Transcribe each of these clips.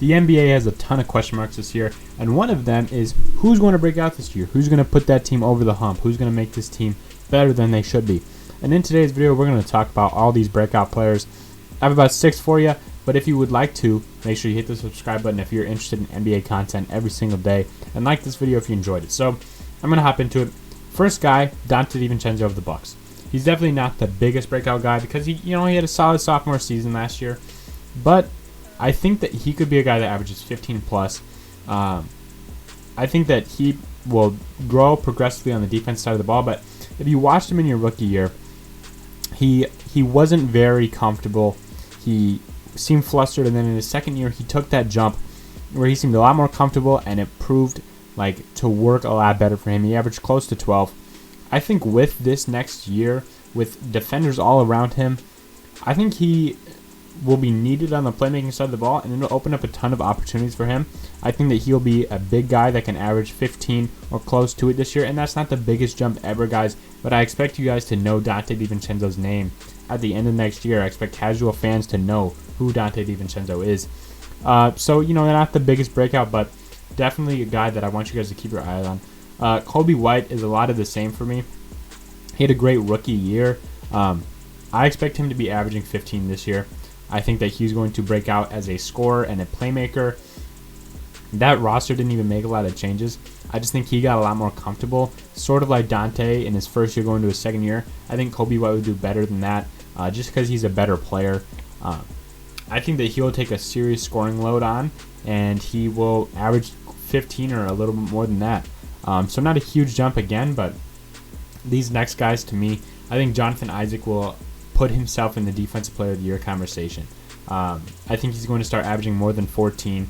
the NBA has a ton of question marks this year, and one of them is who's going to break out this year? Who's going to put that team over the hump? Who's going to make this team better than they should be? And in today's video, we're going to talk about all these breakout players. I have about 6 for you, but if you would like to, make sure you hit the subscribe button if you're interested in NBA content every single day, and like this video if you enjoyed it. So I'm going to hop into it. First guy, Donte DiVincenzo of the Bucks. He's definitely not the biggest breakout guy because he had a solid sophomore season last year, but I think that he could be a guy that averages 15 plus. I think that he will grow progressively on the defense side of the ball, but if you watched him in your rookie year, he wasn't very comfortable. He seemed flustered, and then in his second year, he took that jump where he seemed a lot more comfortable, and it proved to work a lot better for him. He averaged close to 12. I think with this next year, with defenders all around him, I think he will be needed on the playmaking side of the ball, and it'll open up a ton of opportunities for him. I think that he'll be a big guy that can average 15 or close to it this year, and that's not the biggest jump ever, guys, but I expect you guys to know Donte DiVincenzo's name at the end of next year. I expect casual fans to know who Donte DiVincenzo is. So, not the biggest breakout, but definitely a guy that I want you guys to keep your eye on. Coby White is a lot of the same for me. He had a great rookie year. I expect him to be averaging 15 this year. I think that he's going to break out as a scorer and a playmaker. That roster didn't even make a lot of changes. I just think he got a lot more comfortable, sort of like Donte in his first year going to his second year. I think Coby White would do better than that just because he's a better player. I think that he'll take a serious scoring load on, and he will average 15 or a little bit more than that. So not a huge jump again, but these next guys, to me, I think Jonathan Isaac will put himself in the Defensive Player of the Year conversation. I think he's going to start averaging more than 14,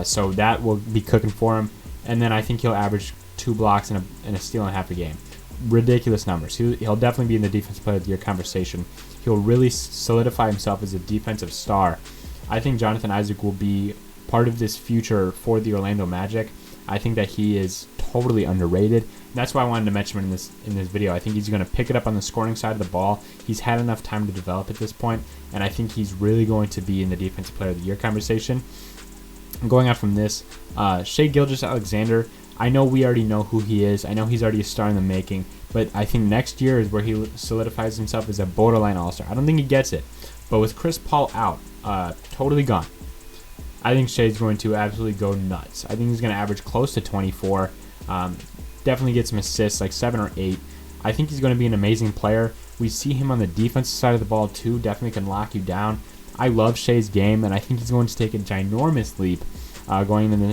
so that will be cooking for him. And then I think he'll average 2 blocks and a steal and a half a game. Ridiculous numbers. He'll definitely be in the Defensive Player of the Year conversation. He'll really solidify himself as a defensive star. I think Jonathan Isaac will be part of this future for the Orlando Magic. I think that he is totally underrated. And that's why I wanted to mention him in this video. I think he's going to pick it up on the scoring side of the ball. He's had enough time to develop at this point, and I think he's really going to be in the Defensive Player of the Year conversation. Going out from this, Shai Gilgeous-Alexander, I know we already know who he is. I know he's already a star in the making, but I think next year is where he solidifies himself as a borderline all-star. I don't think he gets it, but with Chris Paul out, totally gone, I think Shai's going to absolutely go nuts. I think he's going to average close to 24. Definitely get some assists, like 7 or 8. I think he's going to be an amazing player. We see him on the defensive side of the ball too. Definitely can lock you down. I love Shai's game, and I think he's going to take a ginormous leap going into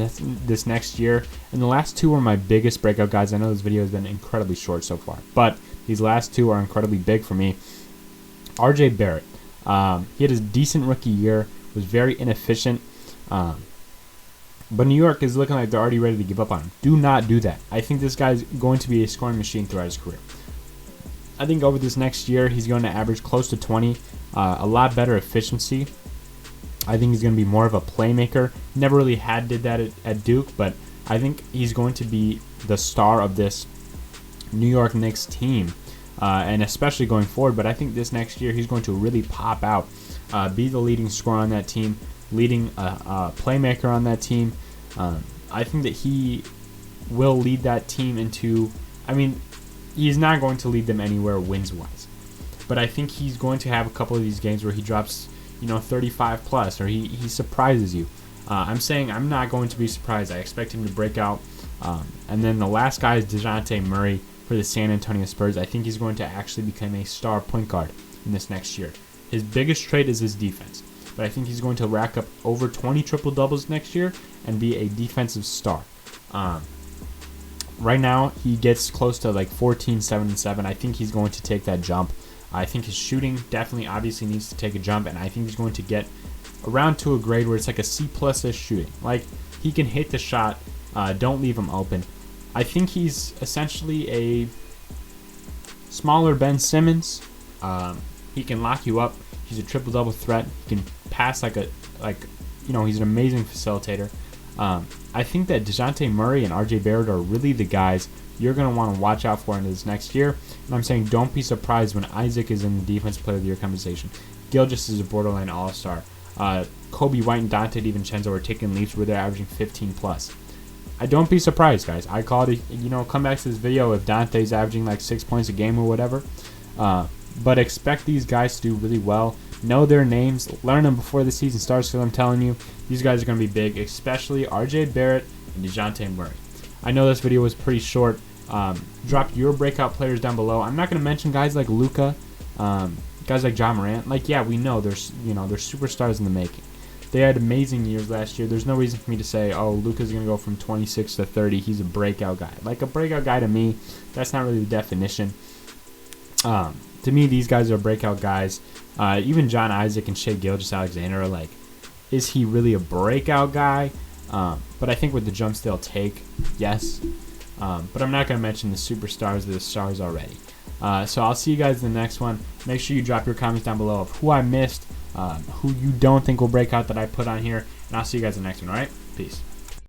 this next year. And the last 2 were my biggest breakout guys. I know this video has been incredibly short so far, but these last 2 are incredibly big for me. RJ Barrett. He had a decent rookie year, was very inefficient. But New York is looking like they're already ready to give up on him. Do not do that. I think this guy's going to be a scoring machine throughout his career. I think over this next year, he's going to average close to 20, a lot better efficiency. I think he's going to be more of a playmaker. Never really did that at Duke, but I think he's going to be the star of this New York Knicks team, and especially going forward. But I think this next year, he's going to really pop out, be the leading scorer on that team, leading a playmaker on that team. I think that he will lead that team into, he's not going to lead them anywhere wins-wise, but I think he's going to have a couple of these games where he drops 35 plus, or he surprises you. I'm not going to be surprised. I expect him to break out. And then the last guy is DeJounte Murray for the San Antonio Spurs. I think he's going to actually become a star point guard in this next year. His biggest trait is his defense, but I think he's going to rack up over 20 triple-doubles next year and be a defensive star. Right now, he gets close to 14, 7, and 7. I think he's going to take that jump. I think his shooting definitely obviously needs to take a jump, and I think he's going to get around to a grade where it's like a C+-ish shooting. He can hit the shot, don't leave him open. I think he's essentially a smaller Ben Simmons. He can lock you up. He's a triple-double threat. He can pass he's an amazing facilitator. I think that DeJounte Murray and RJ Barrett are really the guys you're going to want to watch out for into this next year. And I'm saying don't be surprised when Isaac is in the Defensive Player of the Year conversation. Gilgeous is a borderline all-star. Kobe White and Dante DiVincenzo were taking leaps where they're averaging 15 plus. I don't be surprised, guys. I called it, come back to this video if Dante's averaging like 6 points a game or whatever. But expect these guys to do really well. Know their names, learn them before the season starts, because I'm telling you, these guys are going to be big, especially RJ Barrett and DeJounte Murray. I know this video was pretty short. Drop your breakout players down below. I'm not going to mention guys like Luka, guys like John Morant. Like, yeah, we know they're superstars in the making. They had amazing years last year. There's no reason for me to say, oh, Luka's going to go from 26 to 30. He's a breakout guy. Like, a breakout guy to me, that's not really the definition. To me, these guys are breakout guys. Even John Isaac and Shai Gilgeous-Alexander are like, is he really a breakout guy? But I think with the jumps they'll take, yes. But I'm not going to mention the superstars that are stars already. So I'll see you guys in the next one. Make sure you drop your comments down below of who I missed, who you don't think will break out that I put on here. And I'll see you guys in the next one, alright? Peace.